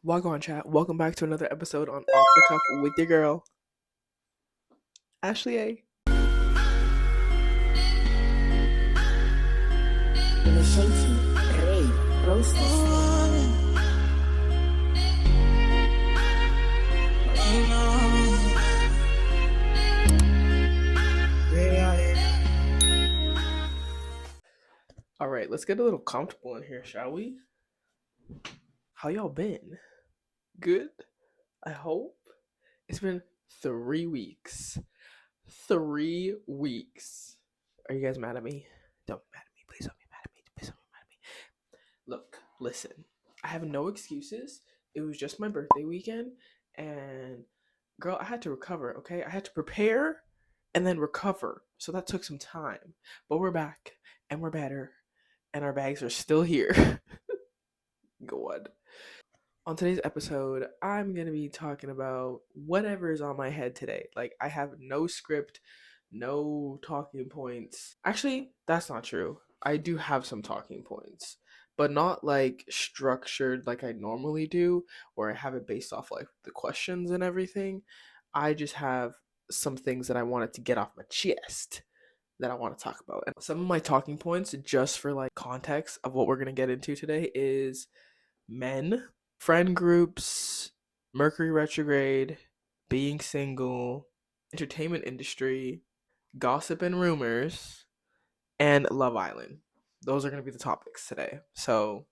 Wagwan chat. Welcome back to another episode on Off the Cuff with your girl, Ashley A. Initiating raid process. All right, let's get a little comfortable in here, shall we? How y'all been? Good? I hope. It's been 3 weeks. 3 weeks. Are you guys mad at me? Don't be mad at me. Please don't be mad at me. Please don't be mad at me. Look, listen. I have no excuses. It was just my birthday weekend, and girl, I had to recover, okay? I had to prepare and then recover. So that took some time. But we're back, and we're better, and our bags are still here. God. On today's episode, I'm going to be talking about whatever is on my head today. Like, I have no script, no talking points. Actually, that's not true. I do have some talking points, but not like structured like I normally do, where I have it based off like the questions and everything. I just have some things that I wanted to get off my chest that I want to talk about. And some of my talking points, just for like context of what we're going to get into today, is men, friend groups, Mercury retrograde, being single, entertainment industry, gossip and rumors, and Love Island. Those are going to be the topics today. So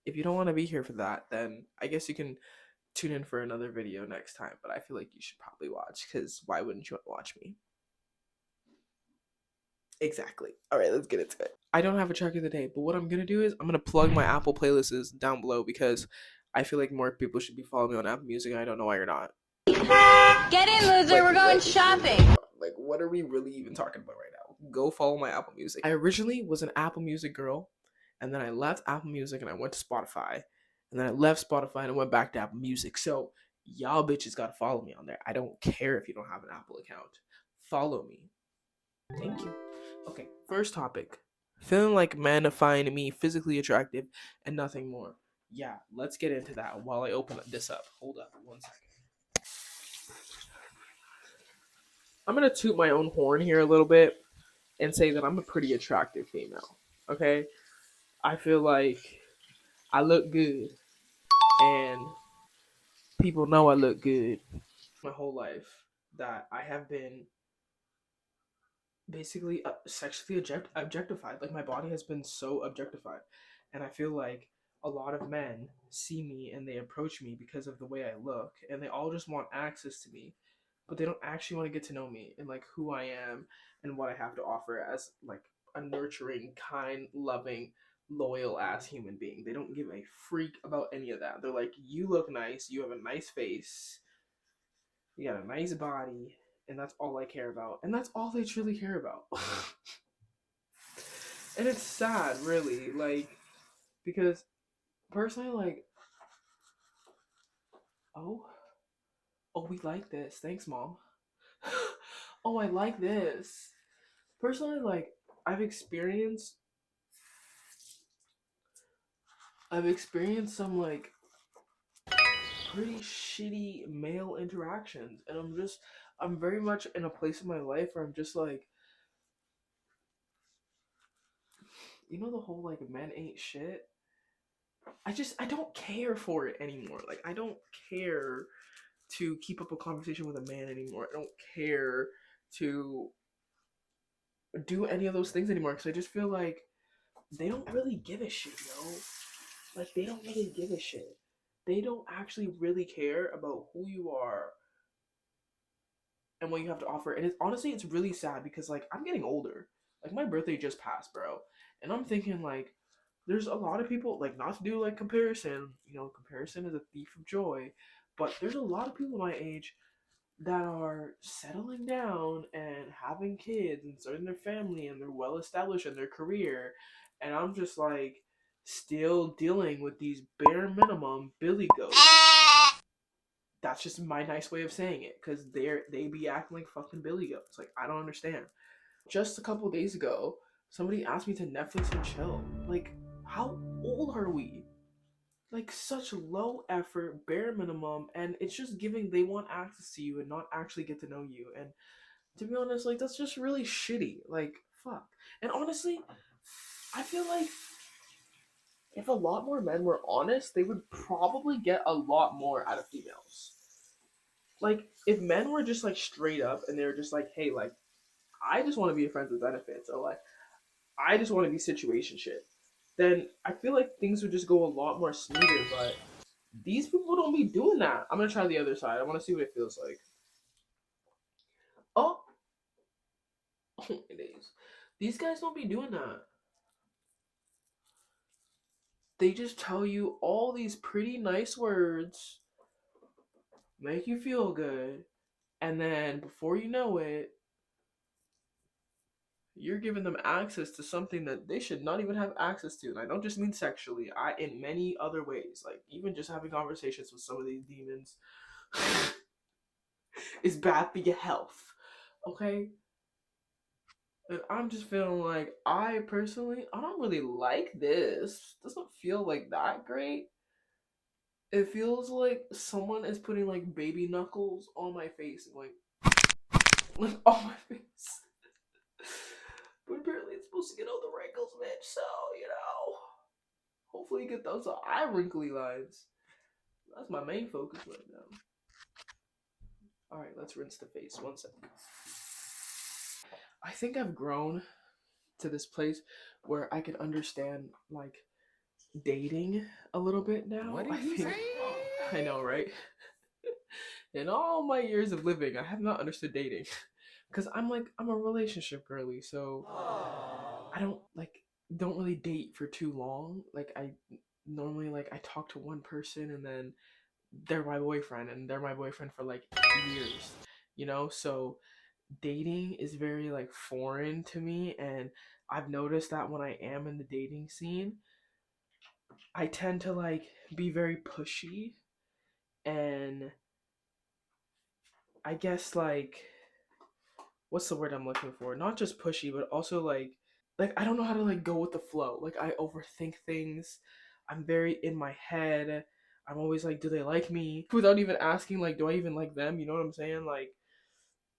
if you don't want to be here for that, then I guess you can tune in for another video next time. But I feel like you should probably watch, because why wouldn't you want to watch me? Exactly. All right, let's get into it. I don't have a track of the day, but what I'm going to do is I'm going to plug my Apple playlists down below, because I feel like more people should be following me on Apple Music, and I don't know why you're not. Get in, loser. Like, we're going shopping. Like, what are we really even talking about right now? Go follow my Apple Music. I originally was an Apple Music girl, and then I left Apple Music and I went to Spotify, and then I left Spotify and I went back to Apple Music. So y'all bitches gotta follow me on there. I don't care if you don't have an Apple account. Follow me. Thank you. Okay, first topic. Feeling like men find me physically attractive and nothing more. Yeah, let's get into that while I open this up. Hold up 1 second. I'm gonna toot my own horn here a little bit and say that I'm a pretty attractive female. Okay? I feel like I look good, and people know I look good. My whole life that I have been basically sexually objectified. Like, my body has been so objectified, and I feel like a lot of men see me and they approach me because of the way I look, and they all just want access to me, but they don't actually want to get to know me and like who I am and what I have to offer as like a nurturing, kind, loving, loyal ass human being. They don't give a freak about any of that. They're like, you look nice, you have a nice face, you got a nice body, and that's all I care about. And that's all they truly care about. And it's sad, really, like, because personally, like, oh, we like this. Thanks, Mom. Oh, I like this. Personally, like, I've experienced some like pretty shitty male interactions, and I'm very much in a place in my life where I'm just like, you know, the whole like men ain't shit. I don't care for it anymore. Like, I don't care to keep up a conversation with a man anymore. I don't care to do any of those things anymore, because I just feel like they don't really give a shit, yo. Like, they don't really give a shit. They don't actually really care about who you are and what you have to offer. And it's honestly, it's really sad, because like, I'm getting older. Like, my birthday just passed, bro. And I'm thinking like, there's a lot of people, like, not to do like comparison, you know, comparison is a thief of joy, but there's a lot of people my age that are settling down and having kids and starting their family, and they're well established in their career, and I'm just like still dealing with these bare minimum billy goats. That's just my nice way of saying it, because they be acting like fucking billy goats. Like, I don't understand. Just a couple days ago, somebody asked me to Netflix and chill. Like, how old are we? like such low effort, bare minimum, and it's just giving they want access to you and not actually get to know you. And to be honest, like that's just really shitty. Like fuck. And honestly, I feel like if a lot more men were honest, they would probably get a lot more out of females. Like if men were just like straight up and they were just like, hey, like I just want to be a friend with benefits, or like I just want to be situationship, then I feel like things would just go a lot more smoother. But these people don't be doing that. I'm gonna try the other side. I want to see what it feels like. Oh, it is. These guys don't be doing that. They just tell you all these pretty nice words, make you feel good, and then before you know it, you're giving them access to something that they should not even have access to. And I don't just mean sexually, I in many other ways. Like even just having conversations with some of these demons is bad for your health. Okay? And I'm just feeling like I personally I don't really like this. It doesn't feel like that great. It feels like someone is putting like baby knuckles on my face and like on my face. But apparently it's supposed to get all the wrinkles, bitch. So, hopefully you get those eye wrinkly lines. That's my main focus right now. Alright, let's rinse the face. One sec. I think I've grown to this place where I can understand like dating a little bit now. What did you say? I know, right? In all my years of living, I have not understood dating. Cause I'm a relationship girly, so I don't really date for too long. Like I normally like I talk to one person and then they're my boyfriend and they're my boyfriend for like years. So dating is very like foreign to me, and I've noticed that when I am in the dating scene, I tend to like be very pushy, and I guess like what's the word I'm looking for? Not just pushy, but also like I don't know how to like go with the flow. Like I overthink things. I'm very in my head. I'm always like, do they like me? Without even asking, like, do I even like them? You know what I'm saying? Like,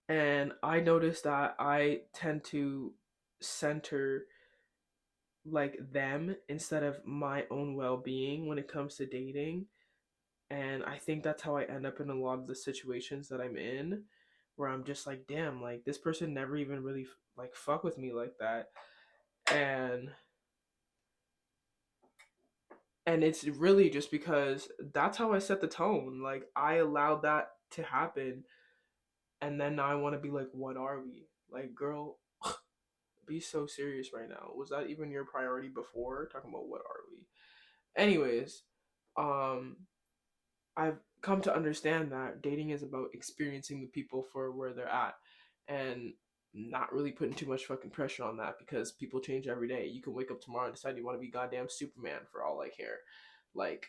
and I noticed that I tend to center like them instead of my own well-being when it comes to dating. And I think that's how I end up in a lot of the situations that I'm in, where I'm just like, damn, like this person never even really like fuck with me like that. And it's really just because that's how I set the tone. Like I allowed that to happen, and then now I want to be like, what are we? Like, girl, be so serious right now. Was that even your priority before? Talking about what are we? Anyways, um, I've come to understand that dating is about experiencing the people for where they're at, and not really putting too much fucking pressure on that, because people change every day. You can wake up tomorrow and decide you want to be goddamn Superman for all I care. Like,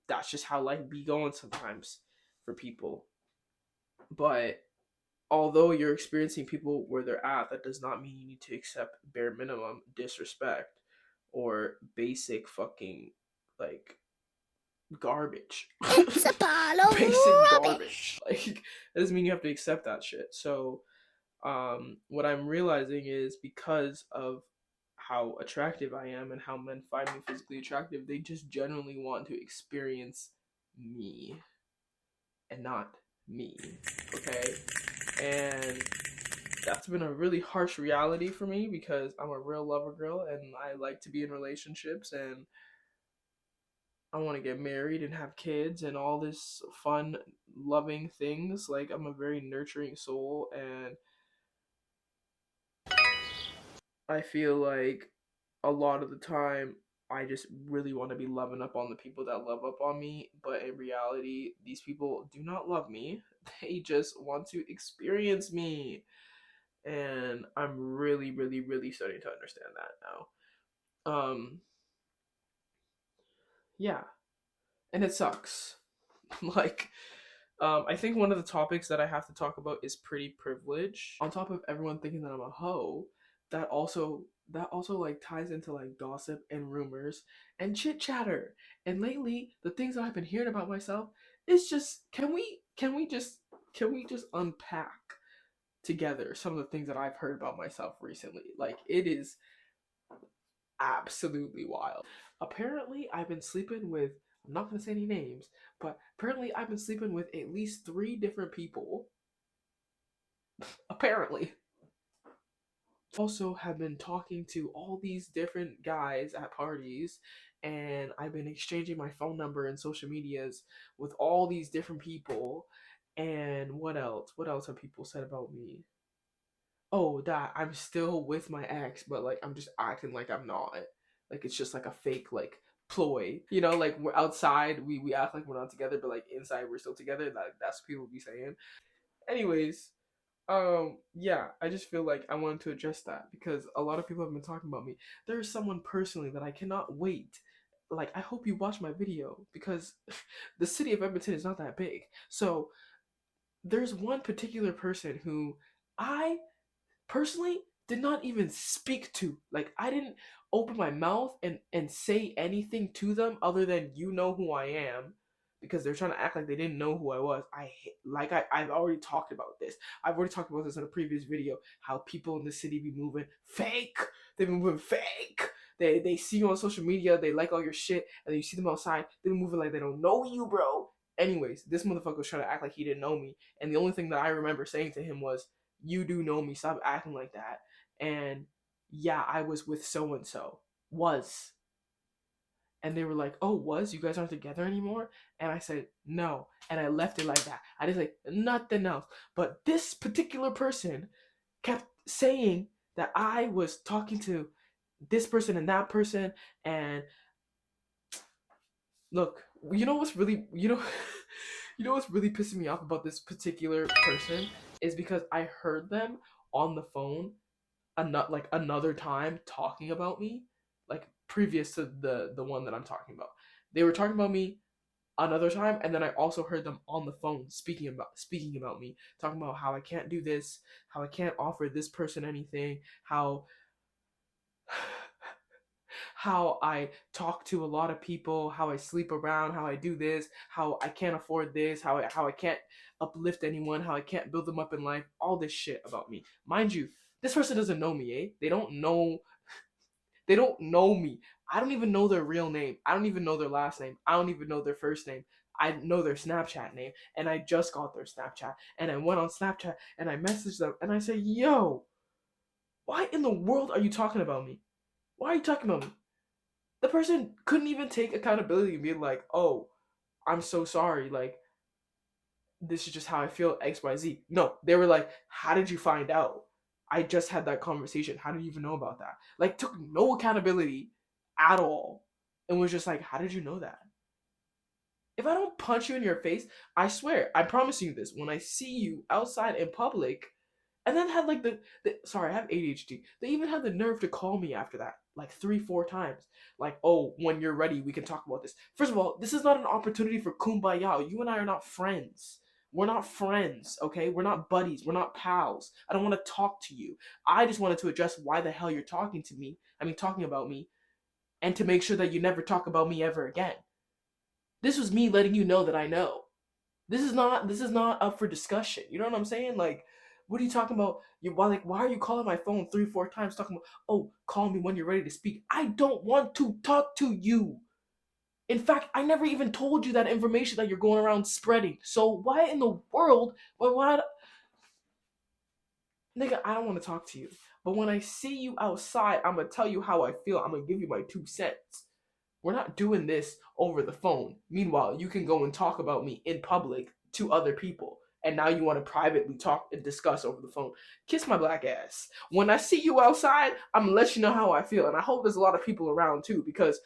that's just how life be going sometimes for people. But although you're experiencing people where they're at, that does not mean you need to accept bare minimum disrespect or basic fucking like garbage. It's a pile of Basic rubbish. garbage. Like that doesn't mean you have to accept that shit. So what I'm realizing is because of how attractive I am and how men find me physically attractive, they just generally want to experience me and not me. Okay? And that's been a really harsh reality for me because I'm a real lover girl and I like to be in relationships and I want to get married and have kids and all this fun, loving things. Like, I'm a very nurturing soul, and I feel like a lot of the time I just really want to be loving up on the people that love up on me. But in reality, these people do not love me, they just want to experience me. And I'm really, really, really starting to understand that now. Yeah, and it sucks. like, I think one of the topics that I have to talk about is pretty privilege. On top of everyone thinking that I'm a hoe, that also that also like ties into like gossip and rumors and chit chatter. And lately, the things that I've been hearing about myself is just can we just unpack together some of the things that I've heard about myself recently? Like it is absolutely wild. Apparently, I've been sleeping with, I'm not gonna say any names, but apparently I've been sleeping with at least three different people. Apparently. Also have been talking to all these different guys at parties, and I've been exchanging my phone number and social medias with all these different people. And what else? What else have people said about me? Oh, that I'm still with my ex, but like I'm just acting like I'm not. Like it's just like a fake like ploy. You know, like we're outside, we act like we're not together, but like inside we're still together. That's what people be saying. Anyways, yeah, I just feel like I wanted to address that because a lot of people have been talking about me. There is someone personally that I cannot wait. Like I hope you watch my video because the city of Edmonton is not that big. So there's one particular person who I personally did not even speak to. Like I didn't open my mouth and say anything to them other than you know who I am, because they're trying to act like they didn't know who I was. I've already talked about this. I've already talked about this in a previous video. How people in the city be moving fake. They be moving fake. They see you on social media. They like all your shit, and then you see them outside. They be moving like they don't know you, bro. Anyways, this motherfucker was trying to act like he didn't know me, and the only thing that I remember saying to him was, you do know me, stop acting like that. And yeah, I was with so and so. Was. And they were like, oh, was? You guys aren't together anymore? And I said, no. And I left it like that. I didn't say nothing else. But this particular person kept saying that I was talking to this person and that person. And look, you know what's really, you know what's really pissing me off about this particular person is because I heard them on the phone another time talking about me, like previous to the one that I'm talking about. They were talking about me another time, and then I also heard them on the phone speaking about me, talking about how I can't do this, how I can't offer this person anything, how I talk to a lot of people, how I sleep around, how I do this, how I can't afford this, how I can't uplift anyone, how I can't build them up in life, all this shit about me. Mind you, this person doesn't know me, eh? They don't know me. I don't even know their real name. I don't even know their last name. I don't even know their first name. I know their Snapchat name, and I just got their Snapchat, and I went on Snapchat and I messaged them and I said, "Yo, why in the world are you talking about me? Why are you talking about me?" The person couldn't even take accountability and be like, "Oh, I'm so sorry. Like, this is just how I feel, XYZ." No, they were like, "How did you find out? I just had that conversation. How did you even know about that?" Like, took no accountability at all and was just like, "How did you know that?" If I don't punch you in your face, I swear, I promise you this, when I see you outside in public, and then had like sorry, I have ADHD. They even had the nerve to call me after that, like 3, 4 times. Like, oh, when you're ready, we can talk about this. First of all, this is not an opportunity for kumbaya. You and I are not friends. We're not friends, okay? We're not buddies. We're not pals. I don't want to talk to you. I just wanted to address why the hell you're talking to me. I mean, talking about me, and to make sure that you never talk about me ever again. This was me letting you know that I know. This is not up for discussion. You know what I'm saying? Like, what are you talking about? Why are you calling my phone 3, 4 times talking about, oh, call me when you're ready to speak? I don't want to talk to you. In fact, I never even told you that information that you're going around spreading. So why in the world? Why nigga, I don't want to talk to you. But when I see you outside, I'm gonna tell you how I feel. I'm gonna give you my 2 cents. We're not doing this over the phone. Meanwhile, you can go and talk about me in public to other people. And now you want to privately talk and discuss over the phone. Kiss my black ass. When I see you outside, I'm gonna let you know how I feel. And I hope there's a lot of people around too, because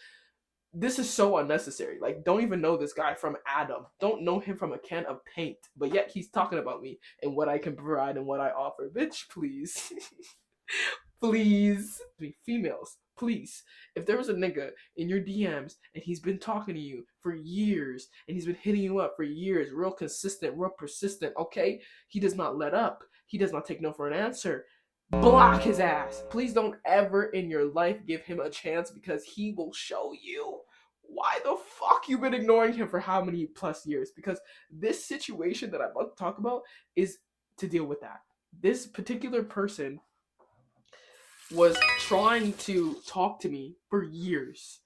this is so unnecessary. Like, don't even know this guy from Adam. Don't know him from a can of paint. But yet he's talking about me and what I can provide and what I offer. Bitch, please. Please. Females, please. If there was a nigga in your DMs and he's been talking to you for years and he's been hitting you up for years, real consistent, real persistent, okay? He does not let up. He does not take no for an answer. block his ass. Please don't ever in your life give him a chance, because he will show you why the fuck you've been ignoring him for how many plus years. Because this situation that I'm about to talk about is to deal with that. This particular person was trying to talk to me for years.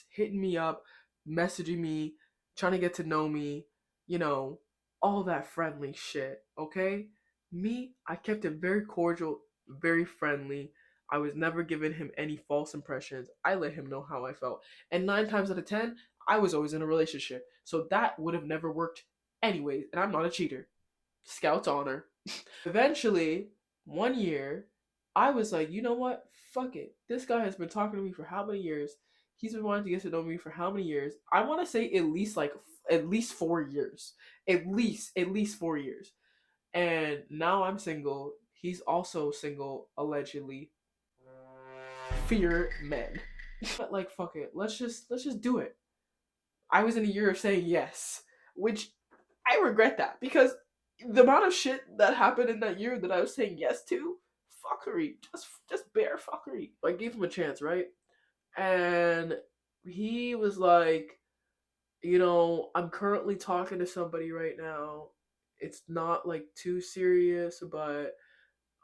Hitting me up, messaging me, trying to get to know me, you know, all that friendly shit, okay? Me, I kept it very cordial, very friendly. I was never giving him any false impressions. I let him know how I felt. And 9 times out of 10, I was always in a relationship. So that would have never worked anyways. And I'm not a cheater. Scout's honor. Eventually, one year, I was like, you know what? Fuck it. This guy has been talking to me for how many years? He's been wanting to get to know me for how many years? I want to say at least 4 years. At least 4 years. And now I'm single. He's also single, allegedly. Fear men. But like, fuck it. Let's just do it. I was in a year of saying yes, which I regret that, because the amount of shit that happened in that year that I was saying yes to, fuckery, just bare fuckery. I gave him a chance, right? And he was like, I'm currently talking to somebody right now. It's not like too serious, but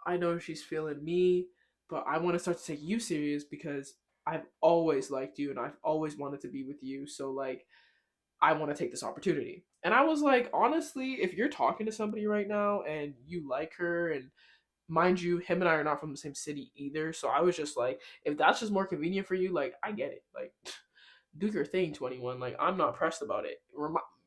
I know she's feeling me, but I want to start to take you serious because I've always liked you and I've always wanted to be with you. So like, I want to take this opportunity. And I was like, honestly, if you're talking to somebody right now and you like her, and mind you, him and I are not from the same city either. So I was just like, if that's just more convenient for you, like, I get it. Like, do your thing, 21. Like, I'm not pressed about it.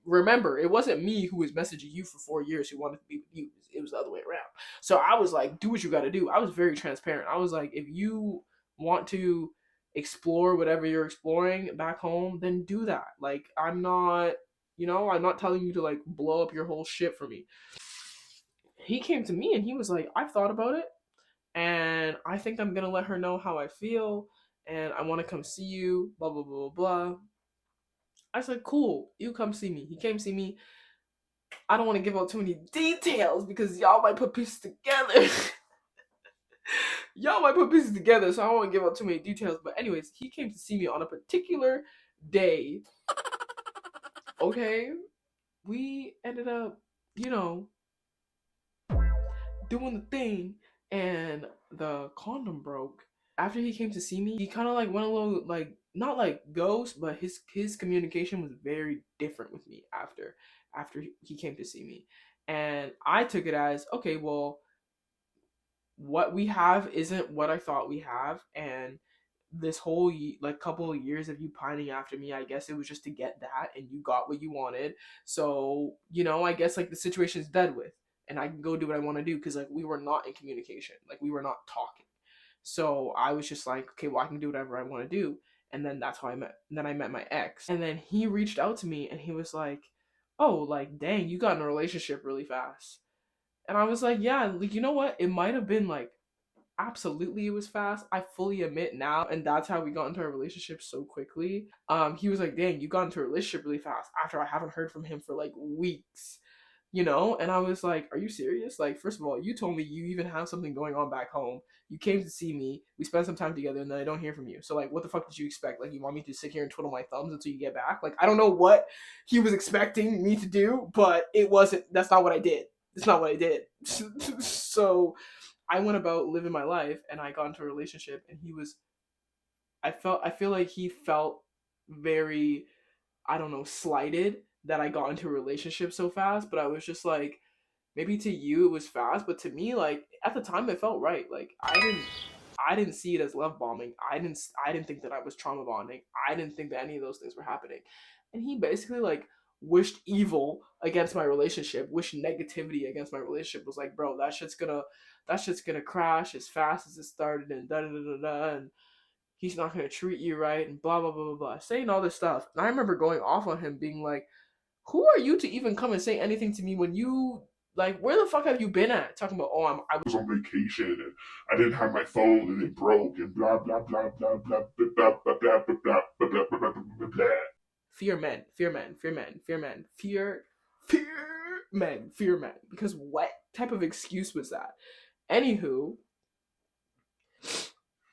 Remember, it wasn't me who was messaging you for 4 years who wanted to be with you. It was the other way around. So I was like, do what you got to do. I was very transparent. I was like, if you want to explore whatever you're exploring back home, then do that. Like, I'm not, I'm not telling you to like blow up your whole shit for me. He came to me and he was like, I've thought about it and I think I'm gonna let her know how I feel and I want to come see you, blah blah blah blah. I said, cool, you come see me. He came see me. I don't want to give out too many details because y'all might put pieces together. Y'all might put pieces together, so I don't want to give out too many details. But anyways, he came to see me on a particular day. Okay, we ended up, doing the thing, and the condom broke. After he came to see me, he kind of like went a little like, not like ghost, but his communication was very different with me after he came to see me, and I took it as, okay, well, what we have isn't what I thought we have, and this whole like couple of years of you pining after me, I guess it was just to get that, and you got what you wanted. So I guess like the situation is dead with, and I can go do what I want to do, because like we were not in communication, like we were not talking. So I was just like, okay, well, I can do whatever I want to do. And then that's how I met my ex, and then he reached out to me and he was like, oh, like, dang, you got in a relationship really fast. And I was like, yeah, like, you know what, it might have been like, absolutely it was fast, I fully admit now, and that's how we got into a relationship so quickly. He was like, dang, you got into a relationship really fast after I haven't heard from him for like weeks. And I was like, are you serious? Like, first of all, you told me you even have something going on back home. You came to see me, we spent some time together, and then I don't hear from you. So like, what the fuck did you expect? Like, you want me to sit here and twiddle my thumbs until you get back? Like, I don't know what he was expecting me to do, but that's not what I did. It's not what I did. So I went about living my life, and I got into a relationship, and I feel like he felt very, I don't know, slighted that I got into a relationship so fast. But I was just like, maybe to you it was fast, but to me, like, at the time it felt right. Like, I didn't see it as love bombing. I didn't think that I was trauma bonding. I didn't think that any of those things were happening. And he basically like wished evil against my relationship, wished negativity against my relationship. Was like, bro, that shit's gonna crash as fast as it started, and da da da da da, and he's not gonna treat you right, and blah blah blah blah blah, saying all this stuff. And I remember going off on him, being like, who are you to even come and say anything to me when you, like, where the fuck have you been at? Talking about, oh, I was on vacation and I didn't have my phone and it broke and blah blah blah blah blah blah blah blah blah blah blah blah blah blah blah blah. Fear men, fear men, fear men, fear men, fear men, fear men. Because what type of excuse was that? Anywho,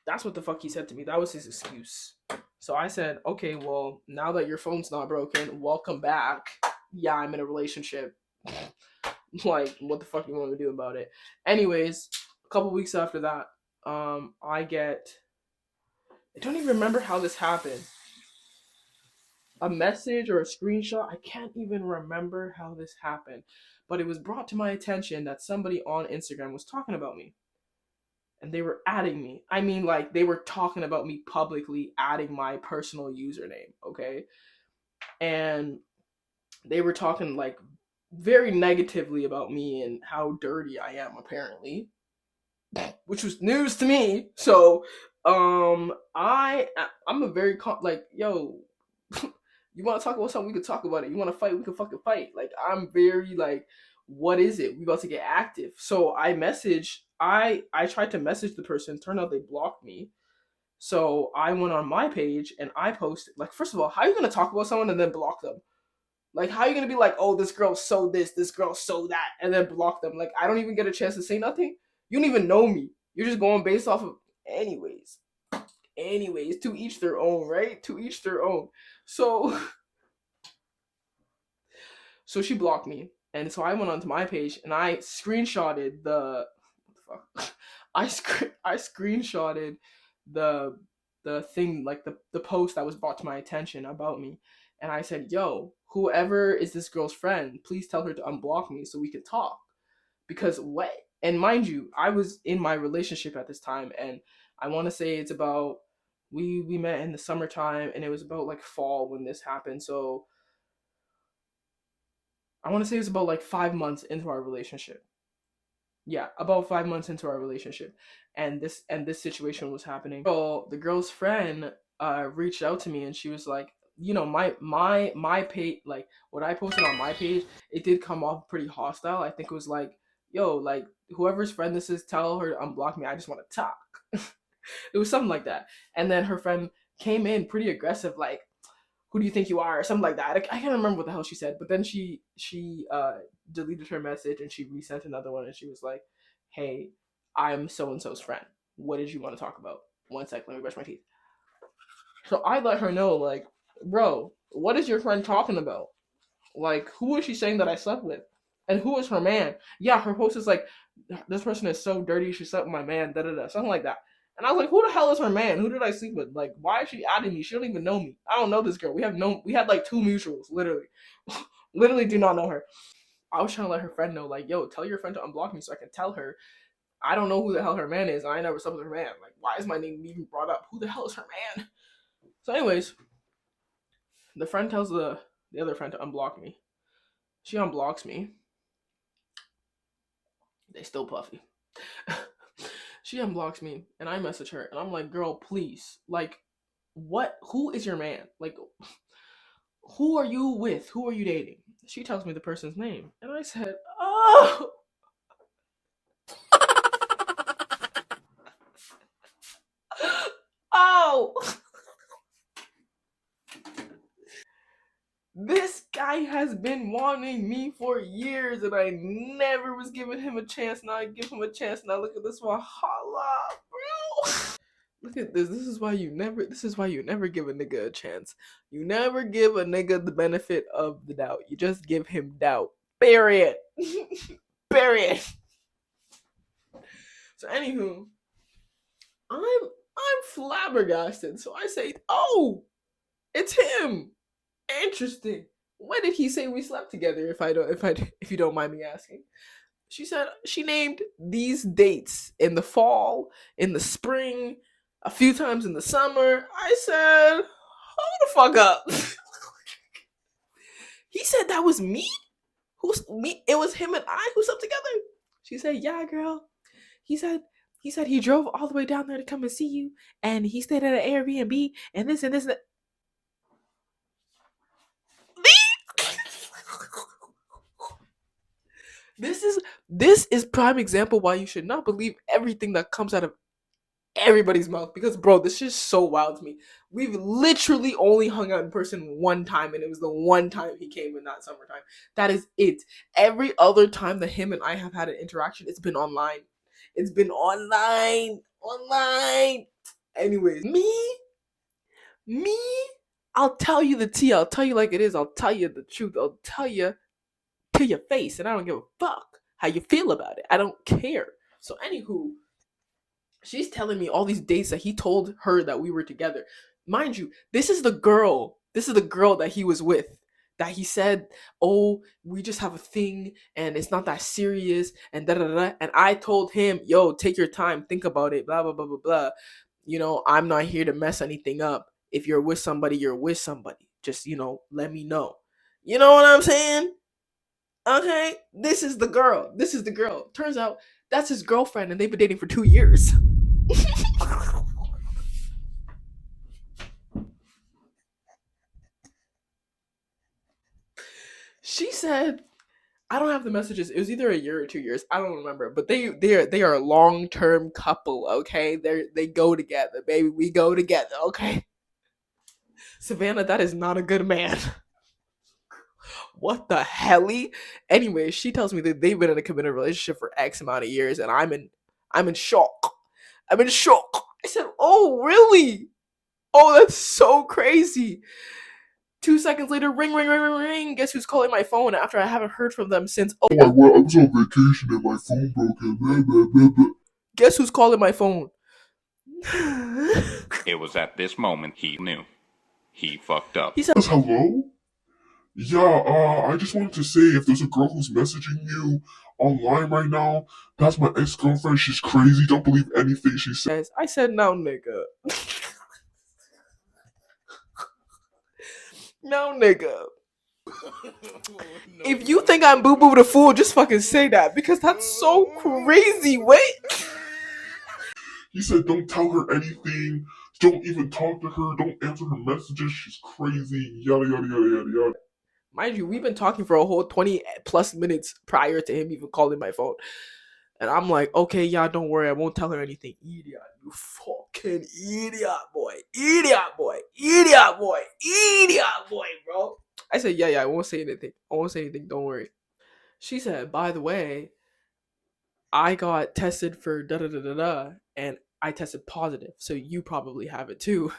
that's what the fuck he said to me. That was his excuse. So I said, okay, well, now that your phone's not broken, welcome back. Yeah, I'm in a relationship. Like, what the fuck you want me to do about it? Anyways, a couple weeks after that, I don't even remember how this happened. A message or a screenshot. I can't even remember how this happened. But it was brought to my attention that somebody on Instagram was talking about me. And they were adding me. I mean, like, they were talking about me publicly, adding my personal username, okay? And they were talking, like, very negatively about me and how dirty I am, apparently. Which was news to me. So, I'm a very, like, yo, you want to talk about something, we could talk about it. You want to fight, we could fucking fight. Like, I'm very, like, what is it? We about to get active. So I tried to message the person. Turned out they blocked me. So I went on my page and I posted, like, first of all, how are you going to talk about someone and then block them? Like, how are you going to be like, oh, this girl so this girl so that, and then block them? Like, I don't even get a chance to say nothing. You don't even know me. You're just going based off of, anyways, to each their own, right? To each their own. So she blocked me. And so I went onto my page and I screenshotted the what the fuck? I screenshotted the thing, like the post that was brought to my attention about me. And I said, yo, whoever is this girl's friend, please tell her to unblock me so we can talk. Because what? And mind you, I was in my relationship at this time, and I want to say it's about, we met in the summertime, and it was about like fall when this happened. So I want to say it was about like 5 months into our relationship. Yeah, about 5 months into our relationship, and this situation was happening. So the girl's friend reached out to me, and she was like, you know, my page, like what I posted on my page, it did come off pretty hostile. I think it was like, yo, like, whoever's friend this is, tell her to unblock me. I just want to talk. It was something like that. And then her friend came in pretty aggressive, like, who do you think you are, or something like that. I can't remember what the hell she said, but then she deleted her message and she resent another one, and she was like, hey, I'm so and so's friend, what did you want to talk about? One sec, let me brush my teeth. So I let her know, like, bro, what is your friend talking about? Like, who is she saying that I slept with? And who is her man? Yeah, her post is like, this person is so dirty, she slept with my man, da-da-da, something like that. And I was like, who the hell is her man? Who did I sleep with? Like, why is she adding me? She don't even know me. I don't know this girl. We had like 2 mutuals, literally. Literally do not know her. I was trying to let her friend know, like, yo, tell your friend to unblock me so I can tell her I don't know who the hell her man is, and I never slept with her man. Like, why is my name even brought up? Who the hell is her man? So anyways, the friend tells the other friend to unblock me. She unblocks me. They still puffy. She unblocks me, and I message her, and I'm like, girl, please, like, what? Who is your man? Like, who are you with? Who are you dating? She tells me the person's name, and I said, oh. Oh. This guy has been wanting me for years, and I never was giving him a chance. Now I give him a chance. Now look at this one. Holla, bro. Look at this. This is why you never give a nigga a chance. You never give a nigga the benefit of the doubt. You just give him doubt. Period. Period. So anywho, I'm flabbergasted. So I say, oh, it's him. Interesting. When did he say we slept together? If you don't mind me asking. She said she named these dates in the fall, in the spring, a few times in the summer. I said, hold the fuck up. He said that was me? Who's me? It was him and I who slept together? She said, yeah, girl. He said he drove all the way down there to come and see you, and he stayed at an Airbnb, and this and this and that. This is prime example why you should not believe everything that comes out of everybody's mouth, because bro, this is so wild to me. We've literally only hung out in person one time, and it was the one time he came in that summertime. That is it. Every other time that him and I have had an interaction, it's been online. It's been online. Anyways, me, I'll tell you the tea. I'll tell you like it is. I'll tell you the truth. I'll tell you to your face, and I don't give a fuck how you feel about it. I don't care. So, anywho, she's telling me all these dates that he told her that we were together. Mind you, this is the girl. This is the girl that he was with. That he said, "Oh, we just have a thing, and it's not that serious." And da da da. And I told him, "Yo, take your time, think about it." Blah blah blah blah blah. I'm not here to mess anything up. If you're with somebody, you're with somebody. Just let me know. You know what I'm saying? Okay, this is the girl. This is the girl. Turns out that's his girlfriend, and they've been dating for 2 years. She said, I don't have the messages. It was either a year or 2 years. I don't remember. But they are a long-term couple, okay? They go together, baby. We go together, okay? Savannah, that is not a good man. What the helly? Anyway, she tells me that they've been in a committed relationship for X amount of years, and I'm in shock. I'm in shock. I said, "Oh, really? Oh, that's so crazy." 2 seconds later, ring, ring, ring, ring, ring. Guess who's calling my phone after I haven't heard from them since? Oh, I was on vacation and my phone broke and blah, blah, blah, blah. Guess who's calling my phone? It was at this moment he knew. He fucked up. He said, Hello? Yeah, I just wanted to say if there's a girl who's messaging you online right now, that's my ex-girlfriend. She's crazy. Don't believe anything she says. I said, "No, nigga." No, nigga. If you think I'm Boo Boo the Fool, just fucking say that, because that's so crazy. Wait. He said, don't tell her anything. Don't even talk to her. Don't answer her messages. She's crazy. Yada, yada, yada, yada, yada. Mind you, we've been talking for a whole 20 plus minutes prior to him even calling my phone. And I'm like, okay, yeah, don't worry. I won't tell her anything. Idiot. You fucking idiot, boy. Idiot, boy. Idiot, boy. Idiot, boy, bro. I said, yeah, I won't say anything. I won't say anything. Don't worry. She said, by the way, I got tested for da-da-da-da-da, and I tested positive. So you probably have it too.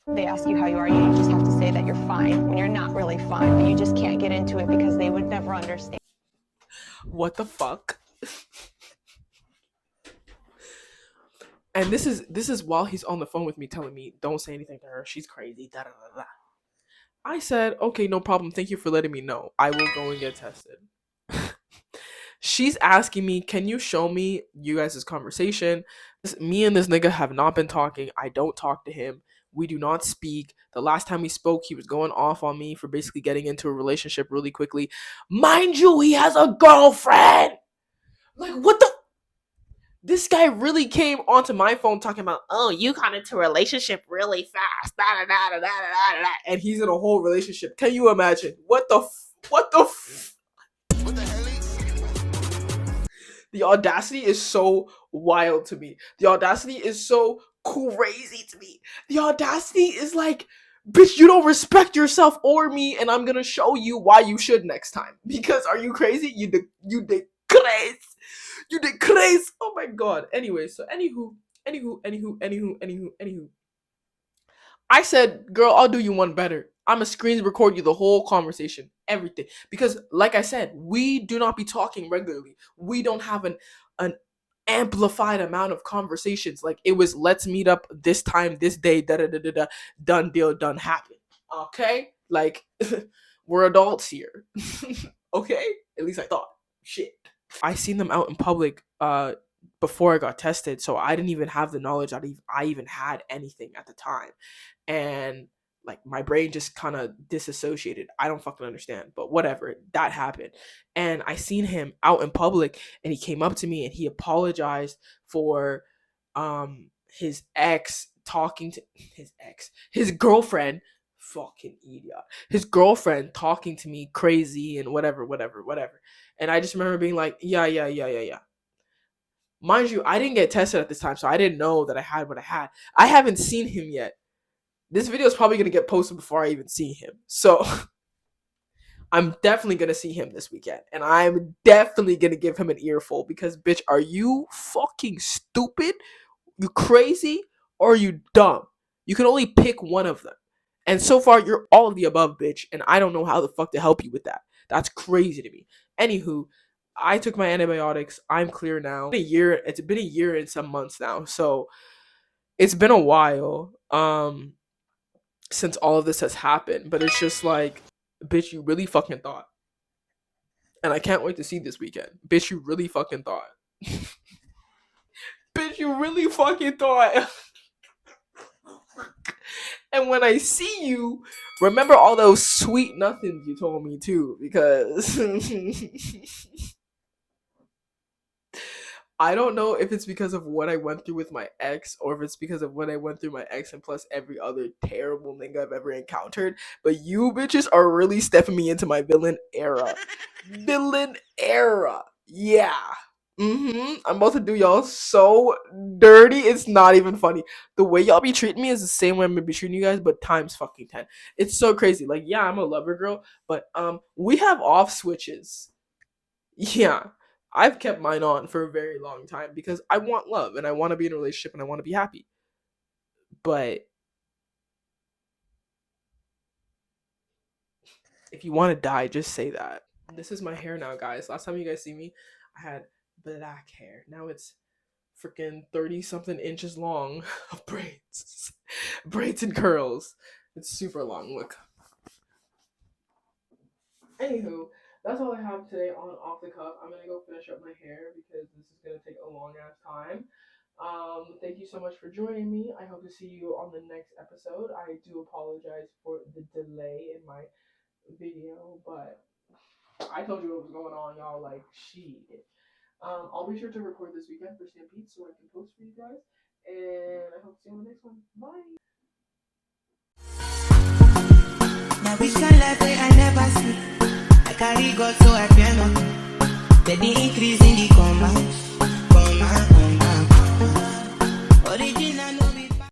They ask you how you are, you just have to say that you're fine when you're not really fine, but you just can't get into it because they would never understand. What the fuck? And this is while he's on the phone with me telling me, don't say anything to her. She's crazy. Da, da, da, da. I said, okay, no problem. Thank you for letting me know. I will go and get tested. She's asking me, can you show me you guys' conversation? Me and this nigga have not been talking. I don't talk to him. We do not speak. The last time we spoke, he was going off on me for basically getting into a relationship really quickly. Mind you, he has a girlfriend. Like, what the? This guy really came onto my phone talking about, oh, you got into a relationship really fast. Da, da, da, da, da, da, da, and he's in a whole relationship. Can you imagine? What the hell? The audacity is so wild to me. The audacity is so crazy to me. The audacity is like, bitch, you don't respect yourself or me, and I'm gonna show you why you should next time. Because are you crazy? You did crazy. You did crazy. Oh my god. Anyway, so anywho. I said, girl, I'll do you one better. I'ma screen record you the whole conversation, everything. Because, like I said, we do not be talking regularly. We don't have an amplified amount of conversations. Like, it was, let's meet up this time, this day, da-da-da-da-da, done deal, done happen. Okay? Like, we're adults here. Okay? At least I thought. Shit. I seen them out in public before I got tested, so I didn't even have the knowledge that I even had anything at the time. And like my brain just kind of disassociated. I don't fucking understand, but whatever, that happened. And I seen him out in public, and he came up to me and he apologized for his ex talking to his girlfriend. Fucking idiot. His girlfriend talking to me crazy and whatever. And I just remember being like, yeah. Mind you, I didn't get tested at this time, so I didn't know that I had what I had. I haven't seen him yet. This video is probably going to get posted before I even see him. So I'm definitely gonna see him this weekend, and I'm definitely gonna give him an earful because, bitch, are you fucking stupid? You crazy? Or are you dumb? You can only pick one of them. And so far, you're all of the above, bitch, and I don't know how the fuck to help you with that. That's crazy to me. Anywho, I took my antibiotics. I'm clear now. It's been a year and some months now, so it's been a while since all of this has happened. But it's just like, bitch, you really fucking thought. And I can't wait to see this weekend. Bitch, you really fucking thought. Bitch, you really fucking thought. And when I see you, remember all those sweet nothings you told me too, because I don't know if it's because of what I went through with my ex or if it's because of what I went through my ex and plus every other terrible nigga I've ever encountered. But you bitches are really stepping me into my villain era. Villain era. Yeah. I'm about to do y'all so dirty. It's not even funny. The way y'all be treating me is the same way I'm gonna be treating you guys, but times fucking 10. It's so crazy. Like, yeah, I'm a lover girl, but we have off switches. Yeah. I've kept mine on for a very long time because I want love and I want to be in a relationship and I want to be happy. But if you want to die, just say that. This is my hair now, guys. Last time you guys see me, I had black hair. Now it's freaking 30 something inches long of braids. Braids and curls. It's super long. Look. Anywho, that's all I have today on Off the Cuff. I'm gonna go finish up my hair because this is gonna take a long ass time. Thank you so much for joining me. I hope to see you on the next episode. I do apologize for the delay in my video, but I told you what was going on, y'all. Like, shit. I'll be sure to record this weekend for Stampede so I can post for you guys. And I hope to see you on the next one. Bye. Now which kind life way I never see. I carry God so I piano. Baby increase in the combat.